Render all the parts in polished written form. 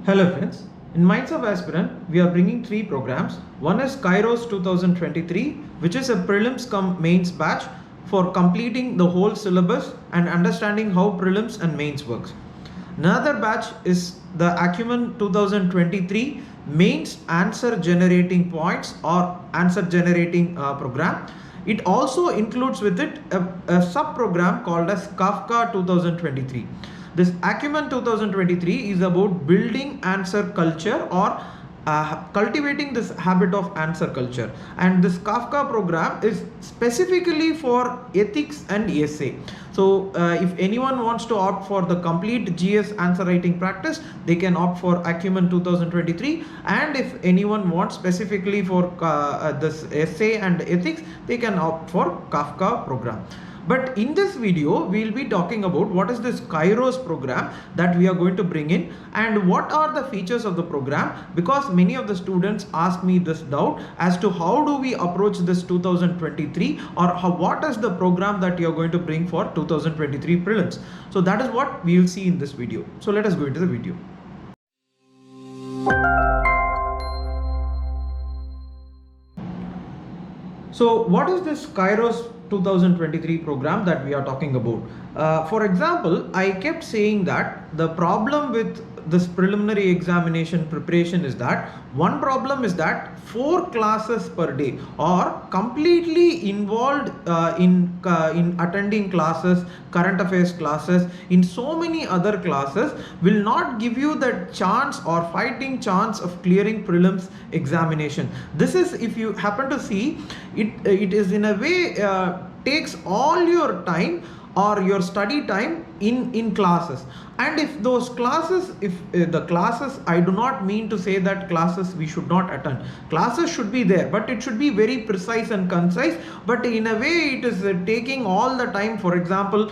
Hello friends, in Minds of Aspirant, we are bringing three programs. One is KAIROS 2023, which is a prelims cum mains batch for completing the whole syllabus and understanding how prelims and mains works. Another batch is the Acumen 2023 mains answer generating points or answer generating program. It also includes with it a sub-program called as Kafka 2023. This Acumen 2023 is about building answer culture or cultivating this habit of answer culture, and this Kafka program is specifically for ethics and essay. So if anyone wants to opt for the complete GS answer writing practice, they can opt for Acumen 2023, and if anyone wants specifically for this essay and ethics, they can opt for Kafka program. But in this video, we will be talking about what is this KAIROS program that we are going to bring in and what are the features of the program, because many of the students ask me this doubt as to how do we approach this 2023 or what is the program that you are going to bring for 2023 prelims. So that is what we will see in this video. So let us go into the video. So what is this KAIROS 2023 program that we are talking about? For example, I kept saying that the problem with this preliminary examination preparation is that one problem is that 4 classes per day or completely involved in attending classes, current affairs classes, in so many other classes will not give you the chance or fighting chance of clearing prelims examination. This is, if you happen to see it, it is in a way takes all your time or your study time in classes. And if those classes, if the classes, I do not mean to say that classes we should not attend. Classes should be there, but it should be very precise and concise. But in a way, it is taking all the time. For example,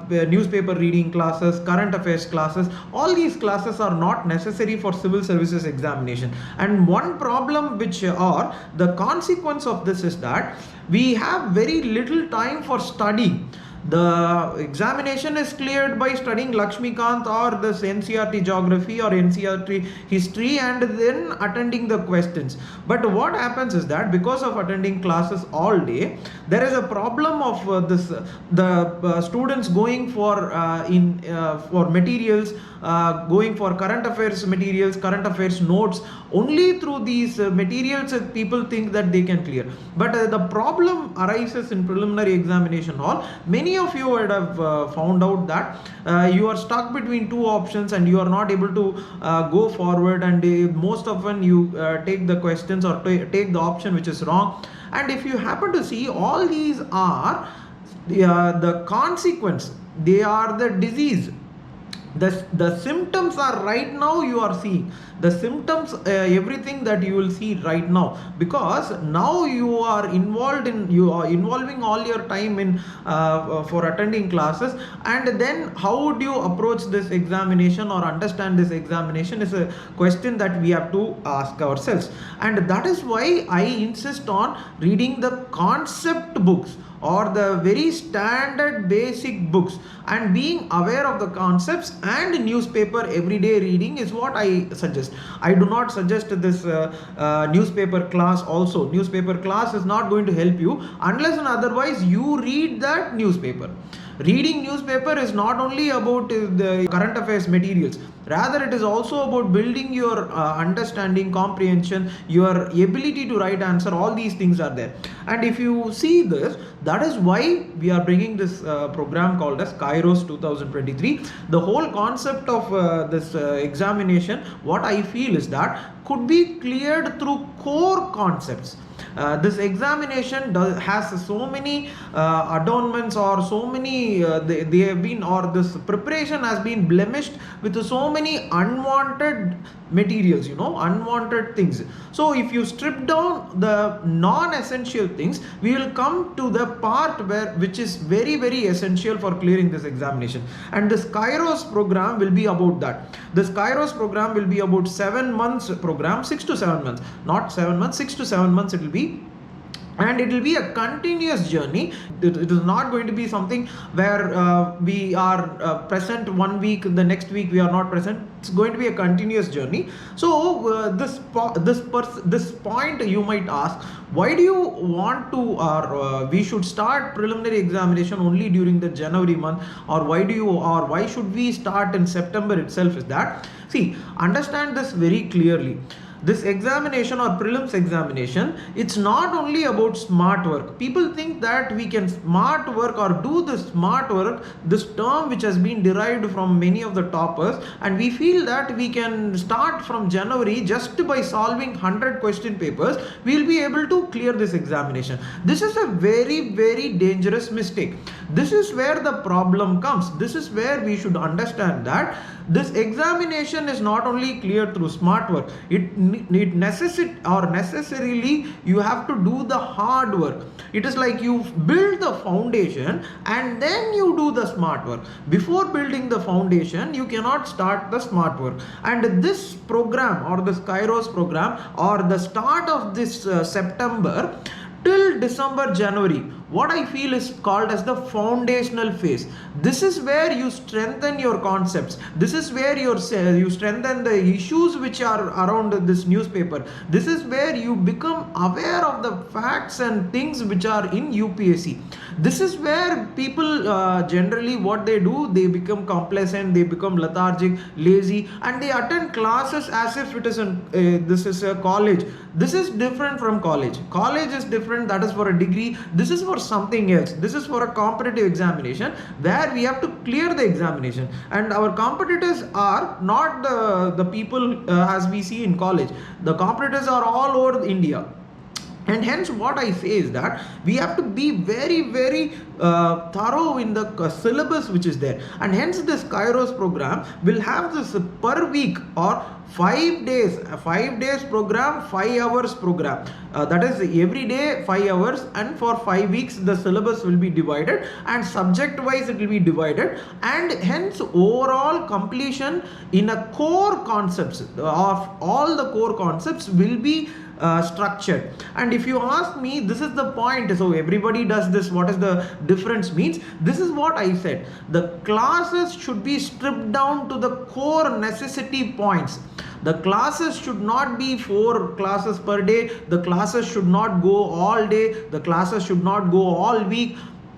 newspaper reading classes, current affairs classes, all these classes are not necessary for civil services examination. And one problem which or the consequence of this is that we have very little time for studying. The examination is cleared by studying Lakshmikant or this NCERT geography or NCERT history and then attending the questions. But what happens is that because of attending classes all day, there is a problem of the students going for for materials, going for current affairs materials, current affairs notes. Only through these materials people think that they can clear. But the problem arises in preliminary examination hall. Many of you would have found out that you are stuck between two options and you are not able to go forward, and most often you take the questions or take the option which is wrong. And if you happen to see, all these are the consequence, they are the disease. The symptoms are right now you are seeing. The symptoms, everything that you will see right now, because now you are involving all your time in for attending classes. And then how would you approach this examination or understand this examination is a question that we have to ask ourselves. And that is why I insist on reading the concept books or the very standard basic books, and being aware of the concepts and newspaper everyday reading is what I suggest. I do not suggest this newspaper class also. Newspaper class is not going to help you unless and otherwise you read that newspaper. Reading newspaper is not only about the current affairs materials, rather it is also about building your understanding, comprehension, your ability to write answer. All these things are there. And if you see this, that is why we are bringing this program called as KAIROS 2023. The whole concept of this examination, what I feel is that could be cleared through core concepts. This examination has so many adornments or so many they have been, or this preparation has been blemished with so many unwanted materials, unwanted things. So if you strip down the non-essential things, we will come to the part which is very, very essential for clearing this examination. And this KAIROS program will be about that. This KAIROS program will be about 7 months program, 6 to 7 months, not 7 months, 6 to 7 months it will be. and it will be a continuous journey. It is not going to be something where we are present one week, the next week we are not present. It's going to be a continuous journey. So this point you might ask, why do you want to, or we should start preliminary examination only during the January month, or why should we start in September itself? Is that, see, understand this very clearly. This examination or prelims examination, it's not only about smart work. People think that we can smart work or do the smart work, this term which has been derived from many of the toppers, and we feel that we can start from January just by solving 100 question papers, we will be able to clear this examination. This is a very, very dangerous mistake. This is where the problem comes. This is where we should understand that this examination is not only clear through smart work. It necessarily you have to do the hard work. It is like you build the foundation and then you do the smart work. Before building the foundation, you cannot start the smart work. And this program, or this KAIROS program, or the start of this September till December, January, what I feel is called as the foundational phase. This is where you strengthen your concepts. This is where you strengthen the issues which are around this newspaper. This is where you become aware of the facts and things which are in UPSC. This is where people generally what they do, they become complacent, they become lethargic, lazy, and they attend classes as if it is this is a college. This is different from college. College is different, that is for a degree. This is for something else. This is for a competitive examination where we have to clear the examination, and our competitors are not the people as we see in college. The competitors are all over India. And hence what I say is that we have to be very, very thorough in the syllabus which is there. And hence this KAIROS program will have this per week or 5 days, a 5 days program, 5 hours program. That is every day 5 hours, and for 5 weeks the syllabus will be divided, and subject wise it will be divided, and hence overall completion in a core concepts of all the core concepts will be structured. And if you ask me, this is the point. So everybody does this. What is the difference means? This is what I said. The classes should be stripped down to the core necessity points. The classes should not be 4 classes per day. The classes should not go all day. The classes should not go all week.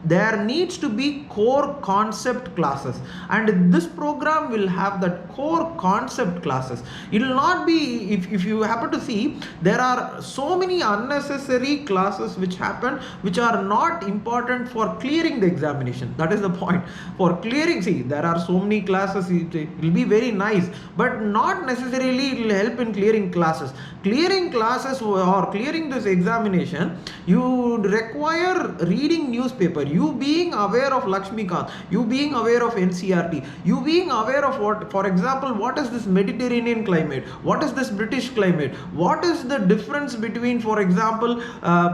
There needs to be core concept classes, and this program will have that core concept classes. It will not be, if you happen to see, there are so many unnecessary classes which happen, which are not important for clearing the examination. That is the point. For clearing, see, there are so many classes, it will be very nice, but not necessarily it will help in clearing classes. Clearing classes or clearing this examination, you require reading newspaper, you being aware of Lakshmikant, you being aware of NCRT, you being aware of what, for example, what is this Mediterranean climate, what is this British climate, what is the difference between, for example,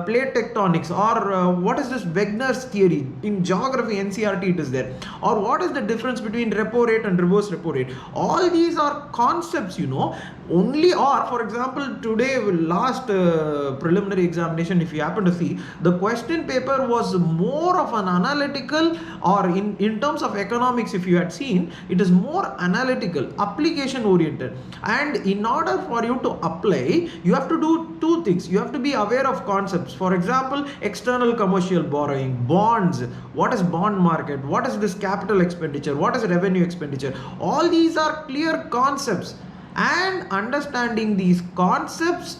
plate tectonics, or what is this Wegener's theory. In geography, NCRT it is there. Or what is the difference between repo rate and reverse repo rate. All these are concepts, you know, only. Or for example, today last preliminary examination, if you happen to see, the question paper was more of an analytical, or in terms of economics, if you had seen, it is more analytical, application oriented. And in order for you to apply, you have to do 2 things. You have to be aware of concepts. For example, external commercial borrowing, bonds, what is bond market, what is this capital expenditure, what is revenue expenditure. All these are clear concepts, and understanding these concepts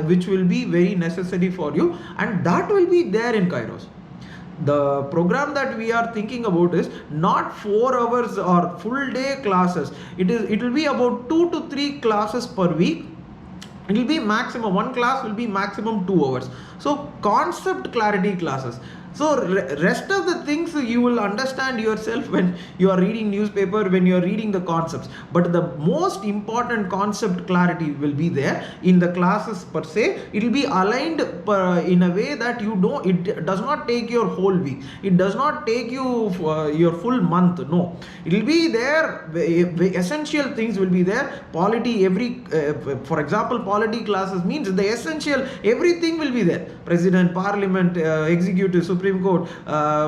which will be very necessary for you, and that will be there in KAIROS. The program that we are thinking about is not 4 hours or full day classes. It will be about 2 to 3 classes per week. It will be maximum, one class will be maximum 2 hours. So concept clarity classes. So rest of the things you will understand yourself when you are reading newspaper, when you are reading the concepts. But the most important concept clarity will be there in the classes per se. It will be aligned in a way that it does not take your whole week. It does not take you your full month. No, it will be there. Essential things will be there. Polity, for example, polity classes means the essential, everything will be there. President, Parliament, Executive, Supreme Court,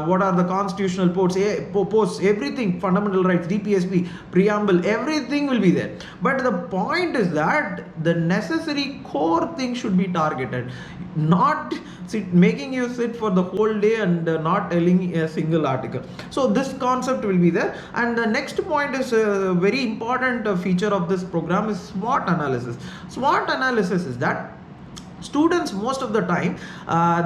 what are the constitutional posts, everything, fundamental rights, DPSP, preamble, everything will be there. But the point is that the necessary core thing should be targeted, not making you sit for the whole day and not telling a single article. So this concept will be there. And the next point is a very important feature of this program is SWOT analysis. SWOT analysis is that students, most of the time,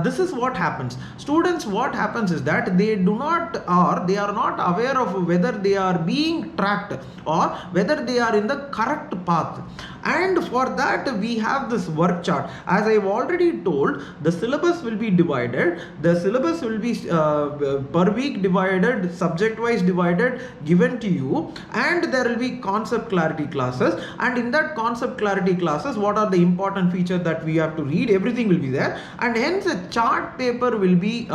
this is what happens. Students, what happens is that they are not aware of whether they are being tracked or whether they are in the correct path. And for that we have this work chart. As I've already told, the syllabus will be divided. The syllabus will be per week divided, subject wise divided, given to you, and there will be concept clarity classes. And in that concept clarity classes, what are the important features that we have to read, everything will be there. And hence a chart paper will be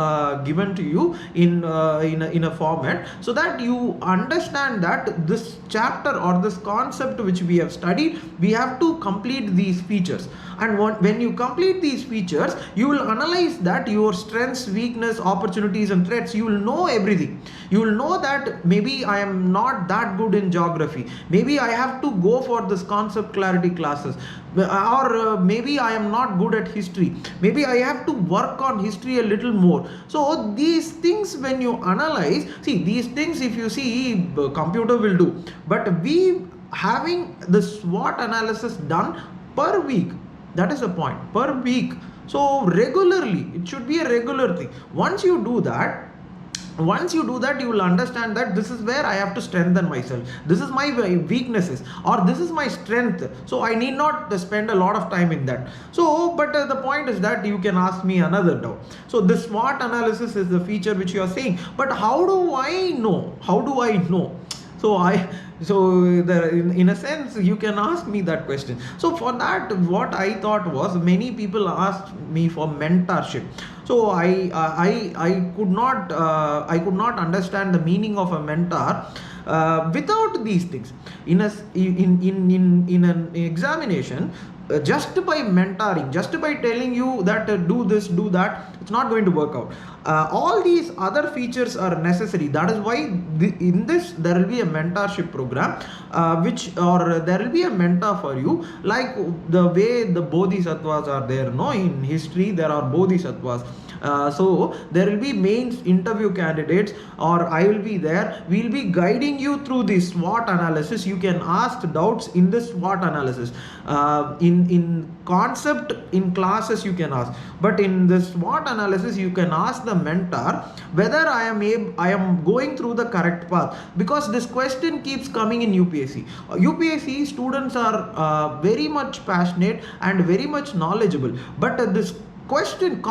given to you in a format, so that you understand that this chapter or this concept which we have studied, we have to complete these features. And when you complete these features, you will analyze that your strengths, weakness, opportunities and threats. You will know everything. You will know that maybe I am not that good in geography, maybe I have to go for this concept clarity classes, or maybe I am not good at history, maybe I have to work on history a little more. So these things, when you analyze, see these things, if you see, computer will do, but we having the SWOT analysis done per week. That is the point, per week. So regularly, it should be a regular thing. Once you do that, you will understand that this is where I have to strengthen myself, this is my weaknesses, or this is my strength, so I need not spend a lot of time in that. So but the point is that you can ask me another doubt. So this SWOT analysis is the feature which you are saying, but how do I know? So in a sense, you can ask me that question. So for that, what I thought was, many people asked me for mentorship. So I could not understand the meaning of a mentor without these things. In an examination, just by mentoring, just by telling you that do this, do that, it's not going to work out. All these other features are necessary. That is why in this there will be a mentorship program, there will be a mentor for you, like the way the bodhisattvas are there. No, in history there are bodhisattvas. So there will be main interview candidates, or I will be there. We will be guiding you through this SWOT analysis. You can ask doubts in this SWOT analysis. In concept, in classes you can ask, but in the SWOT analysis you can ask the mentor whether I am going through the correct path, because this question keeps coming in UPSC. UPSC students are very much passionate and very much knowledgeable, but this constant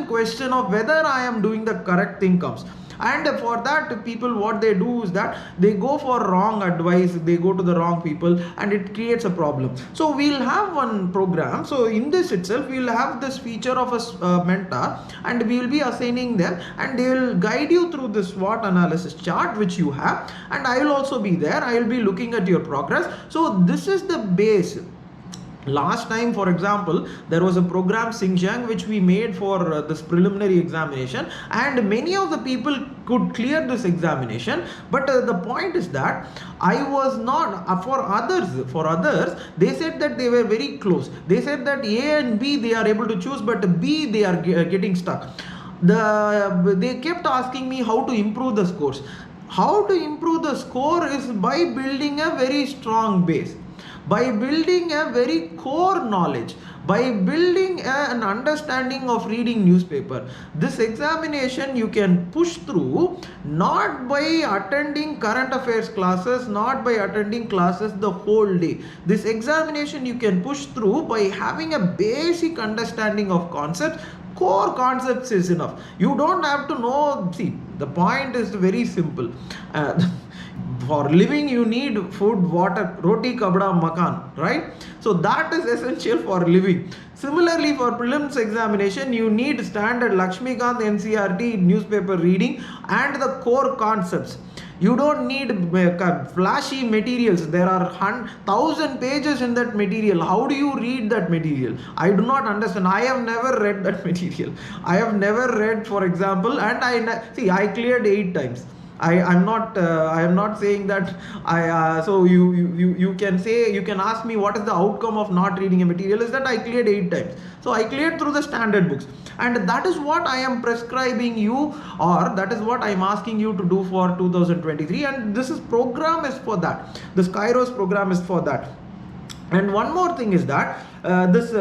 question of whether I am doing the correct thing comes. And for that, people, what they do is that they go for wrong advice, they go to the wrong people, and it creates a problem. So we'll have one program. So in this itself, we'll have this feature of a mentor, and we will be assigning them, and they will guide you through this SWOT analysis chart which you have, and I will also be there. I will be looking at your progress. So this is the base. Last time, for example, there was a program Xinjiang which we made for this preliminary examination, and many of the people could clear this examination. But the point is that I was not, for others, they said that they were very close. They said that A and B they are able to choose, but B they are getting stuck. They kept asking me how to improve the scores. How to improve the score is by building a very strong base, by building a very core knowledge, by building an understanding of reading newspaper. This examination you can push through not by attending current affairs classes, not by attending classes the whole day. This examination you can push through by having a basic understanding of concepts, core concepts is enough. You don't have to know. See, the point is very simple. For living you need food, water, roti, kabda, makan, right? So that is essential for living. Similarly, for prelims examination, you need standard Lakshmikant NCERT newspaper reading and the core concepts. You don't need flashy materials. There are 1,000 pages in that material. How do you read that material? I do not understand. I have never read that material. I have never read, for example, and I cleared 8 times. I am not saying that so you can say, you can ask me what is the outcome of not reading a material, is that I cleared 8 times. So I cleared through the standard books, and that is what I am prescribing you, or that is what I am asking you to do for 2023, and this program is for that. This KAIROS program is for that. And one more thing is that this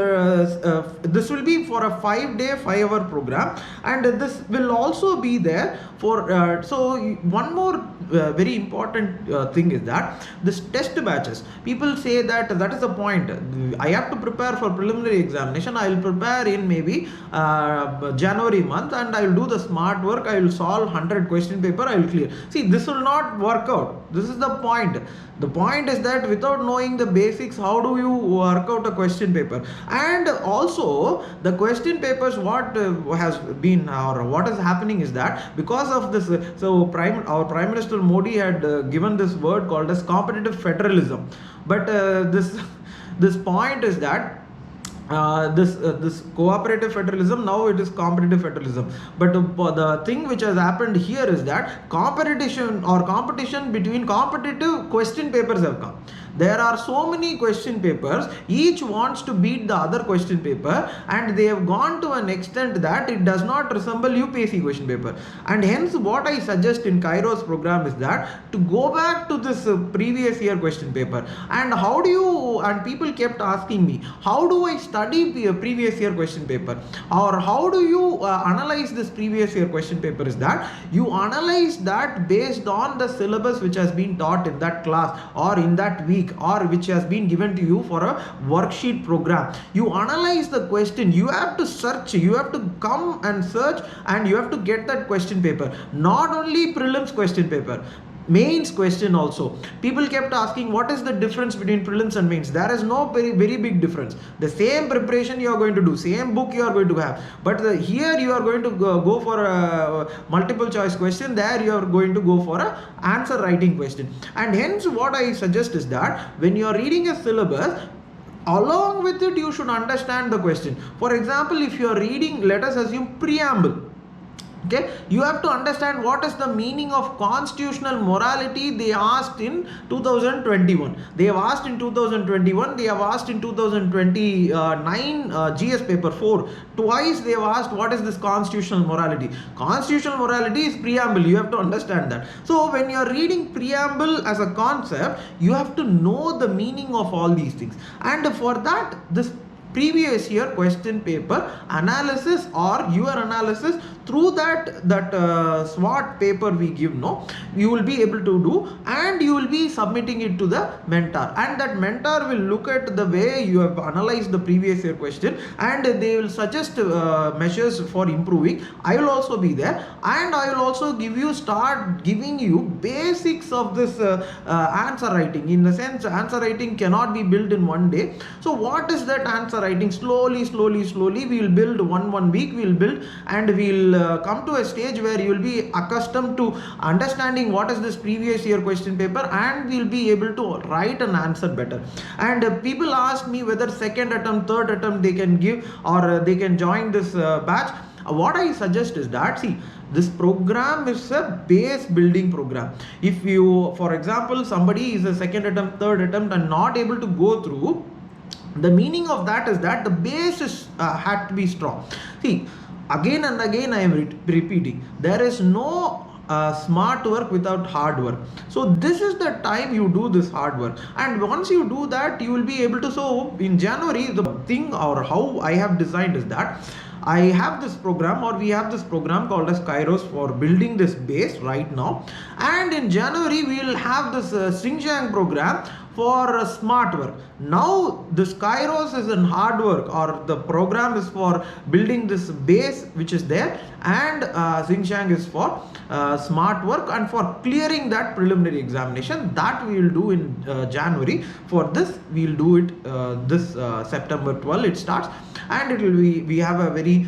will be for a 5-day 5-hour program, and this will also be there for so one more very important thing is that this test batches. People say that is the point. I have to prepare for preliminary examination. I will prepare in maybe January month, and I will do the smart work. I will solve 100 question paper. I will clear. See, this will not work out. This is the point. The point is that without knowing the basics, how do you work out a question paper? And also the question papers, what has been or what is happening is that because of this, so our Prime Minister Modi had given this word called as competitive federalism. But this point is that this cooperative federalism, now it is competitive federalism. But the thing which has happened here is that competition between competitive question papers have come. There are so many question papers, each wants to beat the other question paper, and they have gone to an extent that it does not resemble UPSC question paper. And hence what I suggest in KAIROS program is that to go back to this previous year question paper. And how do you, and people kept asking me, how do I study previous year question paper, or how do you analyze this previous year question paper? Is that you analyze that based on the syllabus which has been taught in that class or in that week, or which has been given to you for a worksheet program. You analyze the question, you have to search, you have to come and search, and you have to get that question paper. Not only prelims question paper, mains question also. People kept asking what is the difference between prelims and mains. There is no very big difference. The same preparation you are going to do, same book you are going to have, but here you are going to go for a multiple choice question, there you are going to go for a answer writing question. And hence what I suggest is that when you are reading a syllabus, along with it you should understand the question. For example, if you are reading, let us assume preamble, okay, you have to understand what is the meaning of constitutional morality. They asked in 2021, they have asked in 2021, they have asked in 2029 GS paper 4, twice they have asked what is this constitutional morality. Constitutional morality is preamble, you have to understand that. So when you are reading preamble as a concept, you have to know the meaning of all these things, and for that this previous year question paper analysis, or your analysis through that SWOT paper we give, you will be able to do, and you will be submitting it to the mentor, and that mentor will look at the way you have analyzed the previous year question, and they will suggest measures for improving. I will also be there, and I will also start giving you basics of this answer writing. In the sense, answer writing cannot be built in one day. So what is that answer writing? Slowly we will build. one week we will build, and we will come to a stage where you will be accustomed to understanding what is this previous year question paper, and we will be able to write an answer better. And people ask me whether second attempt, third attempt they can give, or they can join this batch. What I suggest is that, see, this program is a base building program. If you, for example, somebody is a second attempt, third attempt and not able to go through, the meaning of that is that the base is had to be strong. See, again and again I am repeating, there is no smart work without hard work. So this is the time you do this hard work, and once you do that, you will be able to. So in January, the thing, or how I have designed, is that I have this program, or we have this program called as KAIROS for building this base right now, and in January we will have this Xinjiang program for smart work. Now this Kairos is in hard work, or the program is for building this base which is there, and Xinjiang is for smart work and for clearing that preliminary examination. That we will do in January. For this we will do it this September 12 it starts, and it will be, we have a very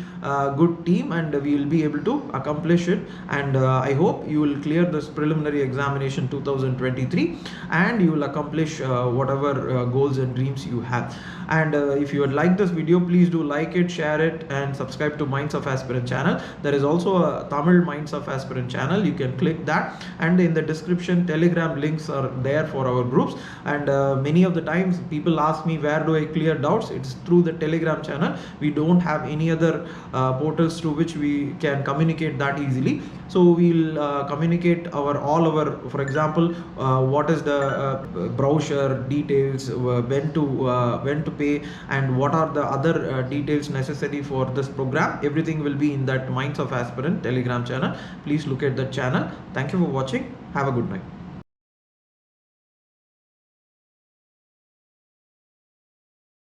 good team, and we will be able to accomplish it. And I hope you will clear this preliminary examination 2023, and you will accomplish whatever goals and dreams you have. And if you would like this video, please do like it, share it, and subscribe to Minds of Aspirant channel. There is also a Tamil Minds of Aspirant channel. You can click that, and in the description Telegram links are there for our groups. And many of the times people ask me, where do I clear doubts? It's through the Telegram channel. We don't have any other portals through which we can communicate that easily. So we'll communicate all our, for example, what is the brochure details, when to pay, and what are the other details necessary for this program. Everything will be in that Minds of Aspirant Telegram channel. Please look at that channel. Thank you for watching. Have a good night.